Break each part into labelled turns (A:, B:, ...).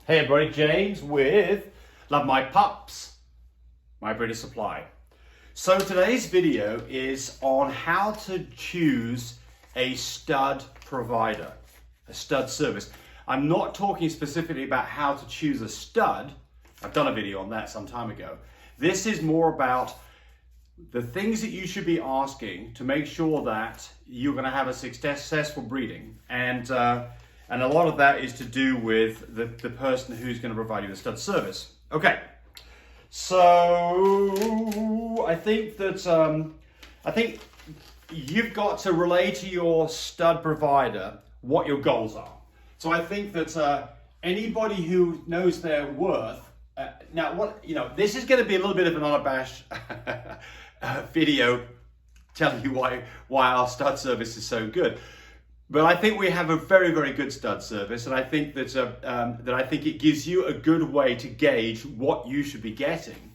A: Hey everybody, James with Love My Pups, my British supply. So today's video is on how to choose a stud provider, a stud service. I'm not talking specifically about how to choose a stud. I've done a video on that some time ago. This is more about the things that you should be asking to make sure that you're going to have a successful breeding. And a lot of that is to do with the person who's going to provide you the stud service. Okay, so I think you've got to relay to your stud provider what your goals are. So I think that anybody who knows their worth, this is going to be a little bit of an unabashed video telling you why our stud service is so good. But I think we have a very, very good stud service, and I think that it gives you a good way to gauge what you should be getting,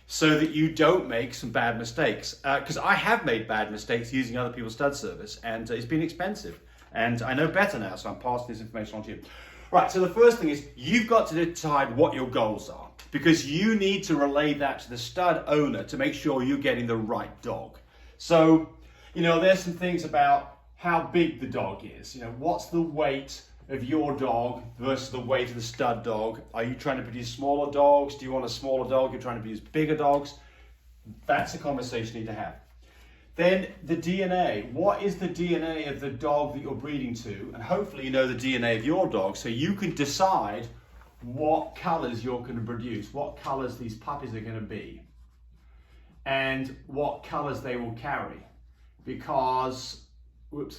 A: so that you don't make some bad mistakes. Because I have made bad mistakes using other people's stud service, and it's been expensive. And I know better now, so I'm passing this information on to you. Right. So the first thing is you've got to decide what your goals are, because you need to relay that to the stud owner to make sure you're getting the right dog. So there's some things about how big the dog is. What's the weight of your dog versus the weight of the stud dog? Are you trying to produce smaller dogs? Do you want a smaller dog? You're trying to produce bigger dogs? That's a conversation you need to have. Then the DNA. What is the DNA of the dog that you're breeding to? And hopefully you know the DNA of your dog, so you can decide what colors you're going to produce, what colors these puppies are going to be, and what colors they will carry. Because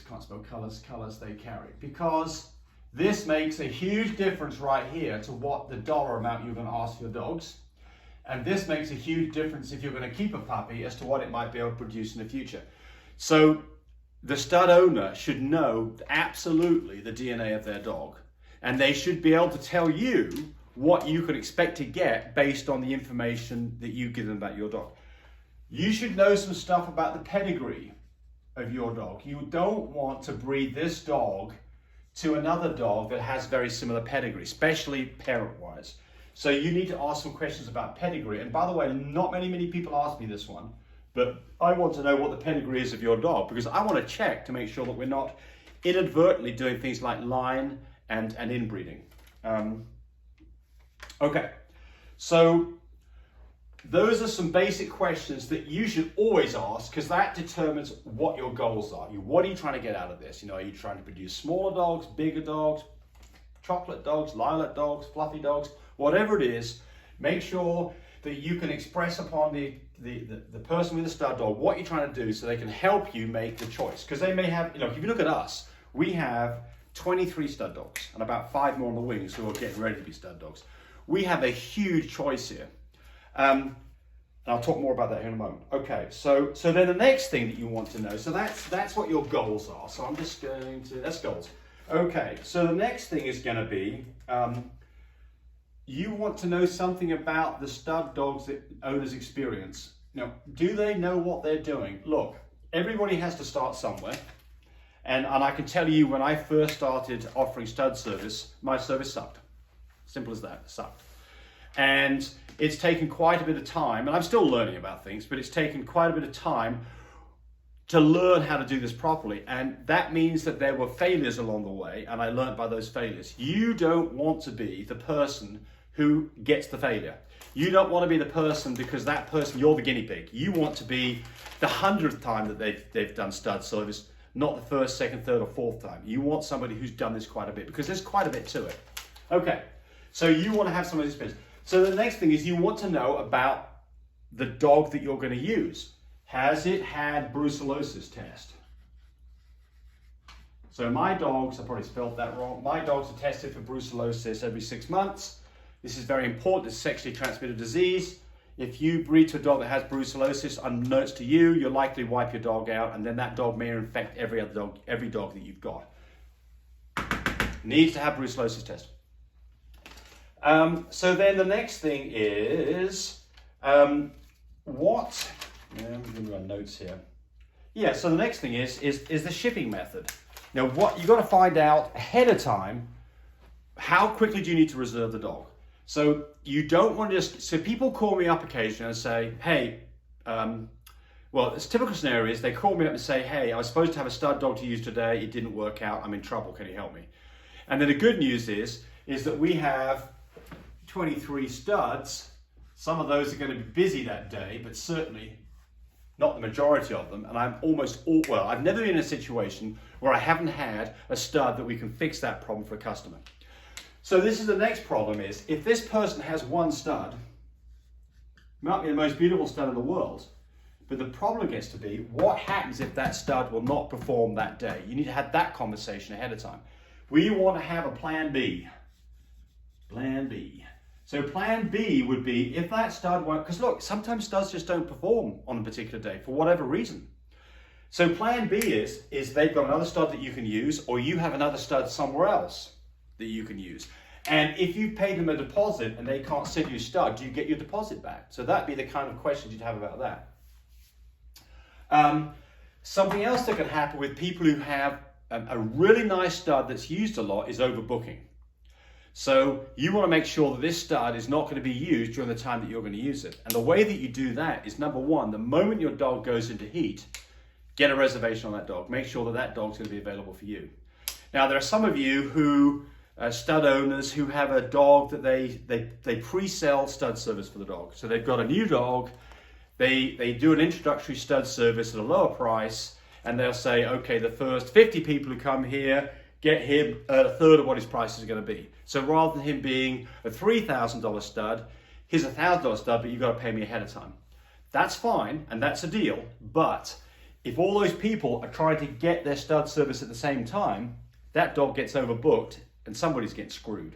A: can't spell colors they carry. Because this makes a huge difference right here to what the dollar amount you're going to ask for your dogs. And this makes a huge difference if you're going to keep a puppy as to what it might be able to produce in the future. So the stud owner should know absolutely the DNA of their dog. And they should be able to tell you what you can expect to get based on the information that you give them about your dog. You should know some stuff about the pedigree of your dog. You don't want to breed this dog to another dog that has very similar pedigree, especially parent-wise. So you need to ask some questions about pedigree. And by the way, not many people ask me this one, but I want to know what the pedigree is of your dog, because I want to check to make sure that we're not inadvertently doing things like line and inbreeding. Okay, so those are some basic questions that you should always ask, because that determines what your goals are. What are you trying to get out of this? Are you trying to produce smaller dogs, bigger dogs, chocolate dogs, lilac dogs, fluffy dogs, whatever it is? Make sure that you can express upon the person with the stud dog what you're trying to do, so they can help you make the choice. Because they may have, if you look at us, we have 23 stud dogs and about 5 more on the wings who are getting ready to be stud dogs. We have a huge choice here. And I'll talk more about that here in a moment. Okay, so then the next thing that you want to know, so that's what your goals are. So I'm just going to, that's goals. Okay, so the next thing is going to be, you want to know something about the stud dogs that owners experience. Do they know what they're doing? Look, everybody has to start somewhere. And I can tell you, when I first started offering stud service, my service sucked. Simple as that, sucked. And it's taken quite a bit of time, and I'm still learning about things, but it's taken quite a bit of time to learn how to do this properly. And that means that there were failures along the way, and I learned by those failures. You don't want to be the person who gets the failure. You don't want to be the person, because that person, you're the guinea pig. You want to be the 100th time that they've done stud service, not the first, second, third, or fourth time. You want somebody who's done this quite a bit, because there's quite a bit to it. Okay, so you want to have some of this experience. So the next thing is you want to know about the dog that you're going to use. Has it had brucellosis test? So my dogs, I probably spelled that wrong, my dogs are tested for brucellosis every 6 months. This is very important. It's a sexually transmitted disease. If you breed to a dog that has brucellosis, unbeknownst to you, you'll likely wipe your dog out, and then that dog may infect every dog that you've got. Needs to have brucellosis test. So then the next thing is, I'm going to run notes here. Yeah, so the next thing is the shipping method. Now, what you've got to find out ahead of time how quickly do you need to reserve the dog? So you don't want to just, so people call me up occasionally and say, hey, well, this typical scenario is they call me up and say, hey, I was supposed to have a stud dog to use today. It didn't work out. I'm in trouble. Can you help me? And then the good news is that we have 23 studs. Some of those are going to be busy that day, but certainly not the majority of them. And I've never been in a situation where I haven't had a stud that we can fix that problem for a customer. So this is the next problem is, if this person has one stud, might be the most beautiful stud in the world, but the problem gets to be, what happens if that stud will not perform that day? You need to have that conversation ahead of time. We want to have a plan B. Plan B. So plan B would be if that stud won't, because look, sometimes studs just don't perform on a particular day for whatever reason. So plan B is they've got another stud that you can use, or you have another stud somewhere else that you can use. And if you paid them a deposit and they can't send you a stud, do you get your deposit back? So that'd be the kind of questions you'd have about that. Something else that can happen with people who have a really nice stud that's used a lot is overbooking. So you want to make sure that this stud is not going to be used during the time that you're going to use it. And the way that you do that is, number one, the moment your dog goes into heat, get a reservation on that dog. Make sure that that dog's going to be available for you. Now, there are some of you who, stud owners, who have a dog that they pre-sell stud service for the dog. So they've got a new dog, they do an introductory stud service at a lower price, and they'll say, okay, the first 50 people who come here, get him a third of what his price is going to be. So rather than him being a $3,000 stud, here's a $1,000 stud, but you've got to pay me ahead of time. That's fine, and that's a deal, but if all those people are trying to get their stud service at the same time, that dog gets overbooked and somebody's getting screwed.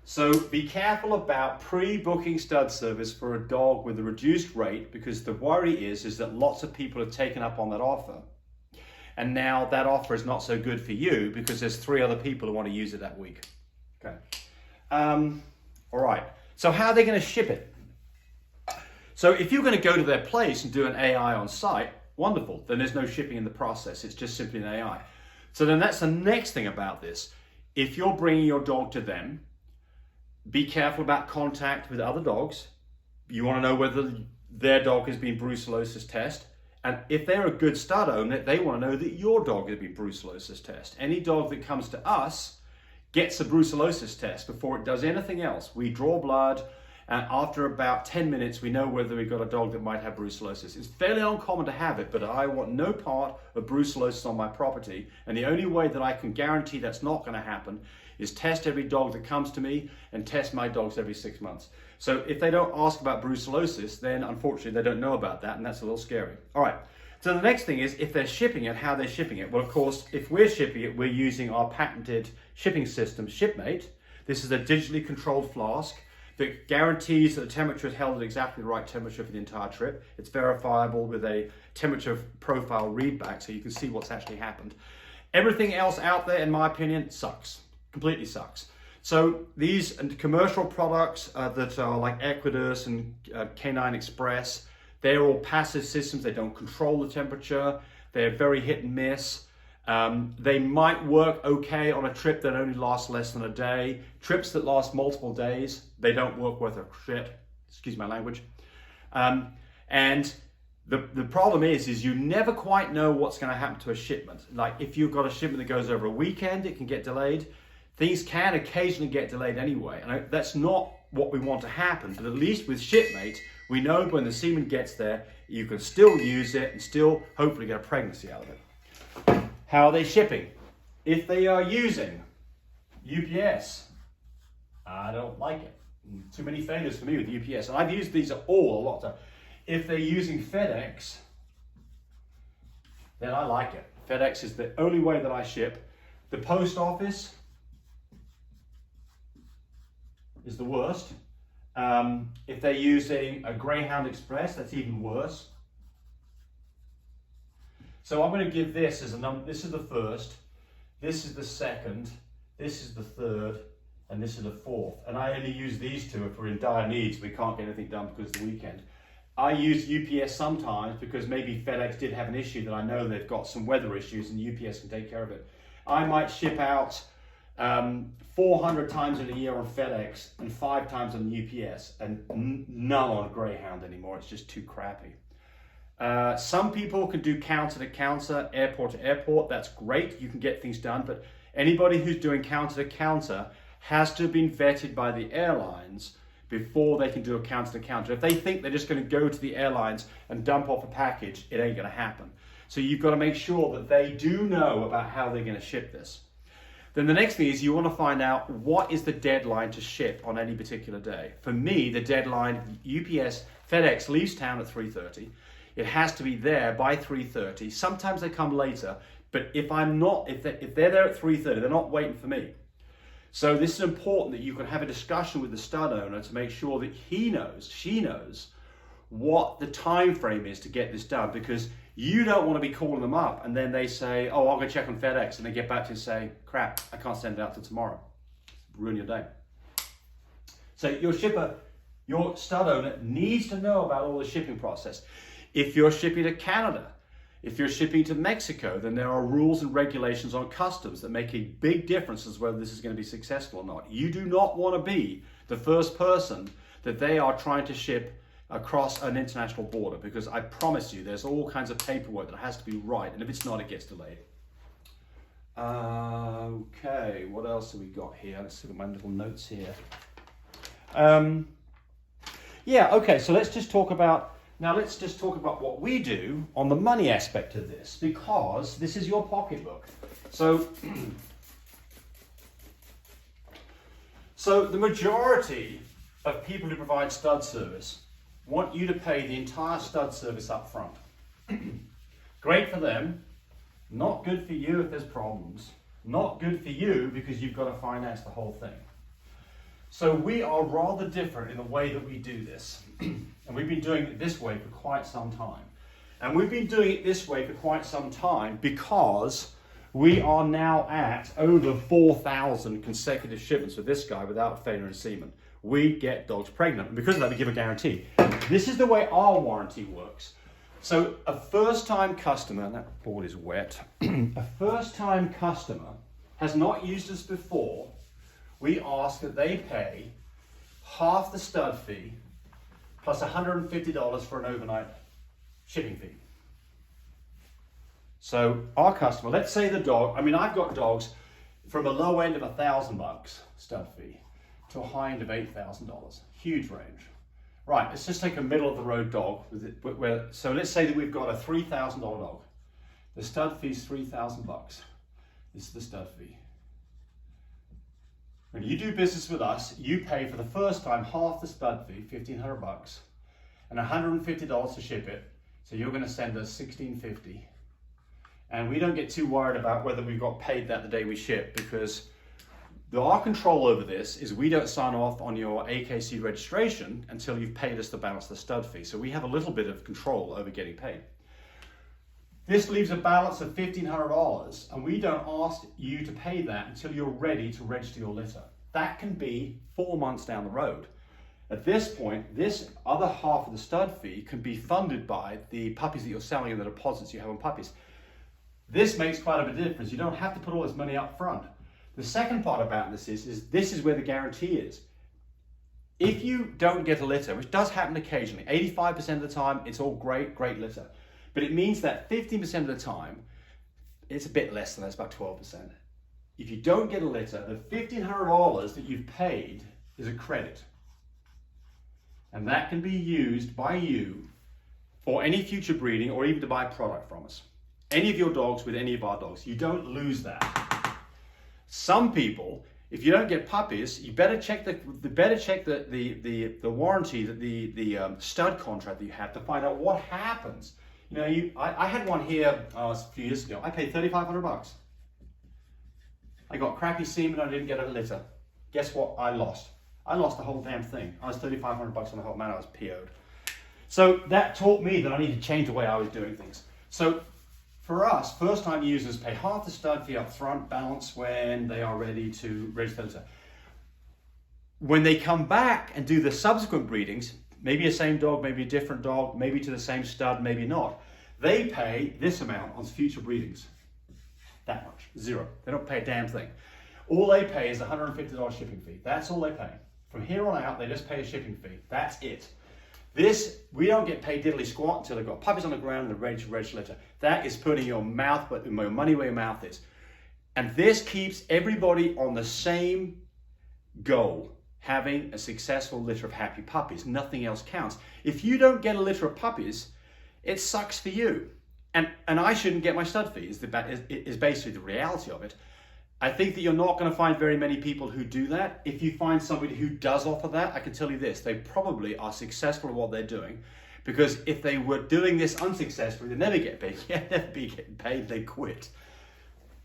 A: So be careful about pre-booking stud service for a dog with a reduced rate, because the worry is that lots of people have taken up on that offer. And now that offer is not so good for you because there's 3 other people who want to use it that week. Okay. All right. So how are they going to ship it? So if you're going to go to their place and do an AI on site, wonderful. Then there's no shipping in the process. It's just simply an AI. So then that's the next thing about this. If you're bringing your dog to them, be careful about contact with other dogs. You want to know whether their dog has been brucellosis tested. And if they're a good stud owner, they want to know that your dog has been brucellosis tested. Any dog that comes to us gets a brucellosis test before it does anything else. We draw blood, and after about 10 minutes, we know whether we've got a dog that might have brucellosis. It's fairly uncommon to have it, but I want no part of brucellosis on my property. And the only way that I can guarantee that's not going to happen is test every dog that comes to me and test my dogs every 6 months. So if they don't ask about brucellosis, then unfortunately they don't know about that, and that's a little scary. All right, so the next thing is if they're shipping it, how they're shipping it. Well, of course, if we're shipping it, we're using our patented shipping system, Shipmate. This is a digitally controlled flask that guarantees that the temperature is held at exactly the right temperature for the entire trip. It's verifiable with a temperature profile readback, so you can see what's actually happened. Everything else out there, in my opinion, sucks. Completely sucks. So these commercial products that are like Equidus and Canine Express, they're all passive systems. They don't control the temperature. They're very hit and miss. They might work okay on a trip that only lasts less than a day. Trips that last multiple days, they don't work worth a shit. Excuse my language. And the problem is you never quite know what's going to happen to a shipment. Like if you've got a shipment that goes over a weekend, it can get delayed. Things can occasionally get delayed anyway, and that's not what we want to happen, but at least with Shipmate, we know when the semen gets there, you can still use it and still hopefully get a pregnancy out of it. How are they shipping? If they are using UPS, I don't like it. Too many failures for me with UPS, and I've used these all a lot of time. If they're using FedEx, then I like it. FedEx is the only way that I ship. The post office is the worst. If they're using a Greyhound Express, that's even worse. So I'm going to give this as a number. This is the first, this is the second, this is the third, and this is the fourth. And I only use these two if we're in dire needs. We can't get anything done because it's the weekend. I use UPS sometimes because maybe FedEx did have an issue that I know they've got some weather issues and UPS can take care of it. I might ship out 400 times in a year on FedEx and 5 times on UPS, and none on Greyhound anymore. It's just too crappy. Some people can do counter to counter, airport to airport. That's great. You can get things done, but anybody who's doing counter to counter has to have been vetted by the airlines before they can do a counter to counter. If they think they're just going to go to the airlines and dump off a package, it ain't going to happen. So you've got to make sure that they do know about how they're going to ship this. Then the next thing is you want to find out what is the deadline to ship on any particular day. For me, the deadline, UPS, FedEx leaves town at 3:30. It has to be there by 3:30. Sometimes they come later, but if they're there at 3:30, they're not waiting for me. So this is important that you can have a discussion with the stud owner to make sure that she knows what the time frame is to get this done, because you don't want to be calling them up and then they say, oh, I'll go check on FedEx, and they get back to you and say, crap, I can't send it out till tomorrow. Ruin your day. So your stud owner needs to know about all the shipping process. If you're shipping to Canada, if you're shipping to Mexico, then there are rules and regulations on customs that make a big difference as whether this is going to be successful or not. You do not want to be the first person that they are trying to ship across an international border, because I promise you there's all kinds of paperwork that has to be right, and if it's not, it gets delayed. Okay, what else have we got here? Let's look at my little notes here. Okay, so let's just talk about what we do on the money aspect of this, because this is your pocketbook. So the majority of people who provide stud service want you to pay the entire stud service up front. Great for them, not good for you if there's problems, not good for you because you've got to finance the whole thing. So we are rather different in the way that we do this. And we've been doing it this way for quite some time. And we've been doing it this way for quite some time because we are now at over 4,000 consecutive shipments with this guy without failure in semen. We get dogs pregnant, and because of that we give a guarantee. This is the way our warranty works. So a first-time customer, and that board is wet, a first-time customer has not used us before. We ask that they pay half the stud fee plus $150 for an overnight shipping fee. So our customer, let's say the dog, I've got dogs from a low end of $1,000 stud fee to a high end of $8,000, huge range. Right, let's just take a middle of the road dog. So let's say that we've got a $3,000 dog. The stud fee is $3,000. This is the stud fee. When you do business with us, you pay for the first time half the stud fee, $1,500, and $150 to ship it. So you're going to send us $1,650. And we don't get too worried about whether we've got paid that the day we ship, because our control over this is we don't sign off on your AKC registration until you've paid us the balance of the stud fee. So we have a little bit of control over getting paid. This leaves a balance of $1,500, and we don't ask you to pay that until you're ready to register your litter. That can be 4 months down the road. At this point, this other half of the stud fee can be funded by the puppies that you're selling and the deposits you have on puppies. This makes quite a bit of difference. You don't have to put all this money up front. The second part about this is this is where the guarantee is. If you don't get a litter, which does happen occasionally, 85% of the time, it's all great litter. But it means that 15% of the time, it's a bit less than that, it's about 12%. If you don't get a litter, the $1,500 that you've paid is a credit. And that can be used by you for any future breeding or even to buy product from us. Any of your dogs with any of our dogs, you don't lose that. Some people, if you don't get puppies, you better check the warranty, the stud contract that you have to find out what happens. You know, I had one here a few years ago. I paid $3,500. I got crappy semen. I didn't get a litter. Guess what? I lost. I lost the whole damn thing. I was $3,500 on the whole man. I was PO'd. So that taught me that I need to change the way I was doing things. So for us, first-time users pay half the stud fee up front, balance when they are ready to register the litter. When they come back and do the subsequent breedings, maybe a same dog, maybe a different dog, maybe to the same stud, maybe not, they pay this amount on future breedings. That much, zero. They don't pay a damn thing. All they pay is $150 shipping fee. That's all they pay. From here on out, they just pay a shipping fee. That's it. This, we don't get paid diddly squat until they've got puppies on the ground and they're ready to register litter. That is putting your money where your mouth is. And this keeps everybody on the same goal, having a successful litter of happy puppies. Nothing else counts. If you don't get a litter of puppies, it sucks for you. And I shouldn't get my stud fee, is basically the reality of it. I think that you're not going to find very many people who do that. If you find somebody who does offer that, I can tell you this, they probably are successful at what they're doing. Because if they were doing this unsuccessfully, they'd never get paid. They'd never be getting paid, they'd quit.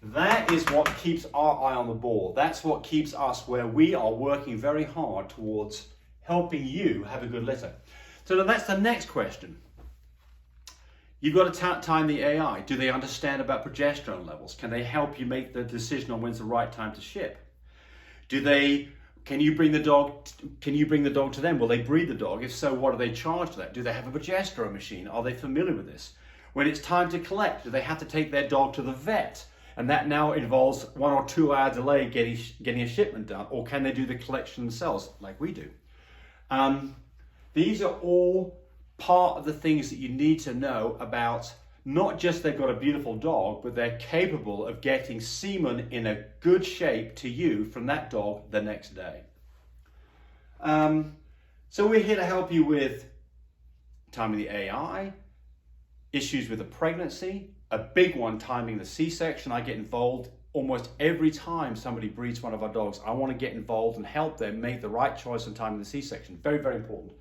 A: That is what keeps our eye on the ball. That's what keeps us where we are working very hard towards helping you have a good litter. So that's the next question. You've got to time the AI. Do they understand about progesterone levels? Can they help you make the decision on when's the right time to ship? Can you bring the dog to them? Will they breed the dog? If so, what are they charged for that? Do they have a progesterone machine? Are they familiar with this? When it's time to collect, do they have to take their dog to the vet? And that now involves 1 or 2 hour delay getting a shipment done, or can they do the collection themselves like we do? These are all part of the things that you need to know about, not just they've got a beautiful dog, but they're capable of getting semen in a good shape to you from that dog the next day. So we're here to help you with timing the AI, issues with a pregnancy, a big one, timing the C-section. I get involved almost every time somebody breeds one of our dogs. I want to get involved and help them make the right choice on timing the C-section. Very, very important.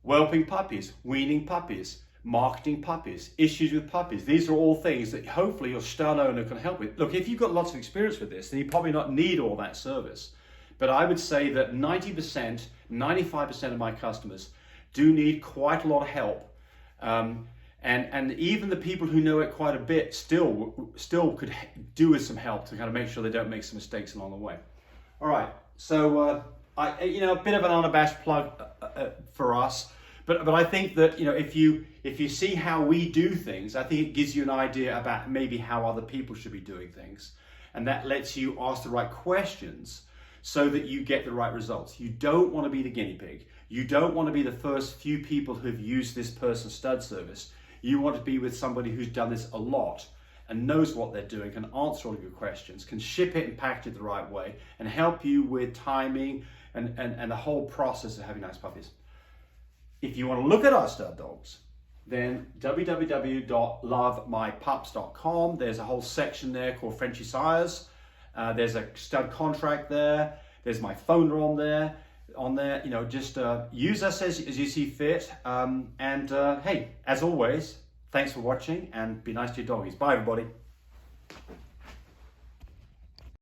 A: Whelping puppies, weaning puppies, marketing puppies, issues with puppies. These are all things that hopefully your stud owner can help with. Look, if you've got lots of experience with this, then you probably not need all that service. But I would say that 90%, 95% of my customers do need quite a lot of help. And even the people who know it quite a bit still could do with some help to kind of make sure they don't make some mistakes along the way. All right, so a bit of an unabashed plug for us, but I think that if you see how we do things, I think it gives you an idea about maybe how other people should be doing things, and that lets you ask the right questions so that you get the right results. You don't want to be the guinea pig. You don't want to be the first few people who've used this person's stud service. You want to be with somebody who's done this a lot and knows what they're doing, can answer all of your questions, can ship it and package it the right way, and help you with timing and the whole process of having nice puppies. If you want to look at our stud dogs, then www.lovemypups.com. There's a whole section there called Frenchy Sires. There's a stud contract there. There's my phone on there. Just use us as you see fit. Hey, as always, thanks for watching and be nice to your doggies. Bye, everybody.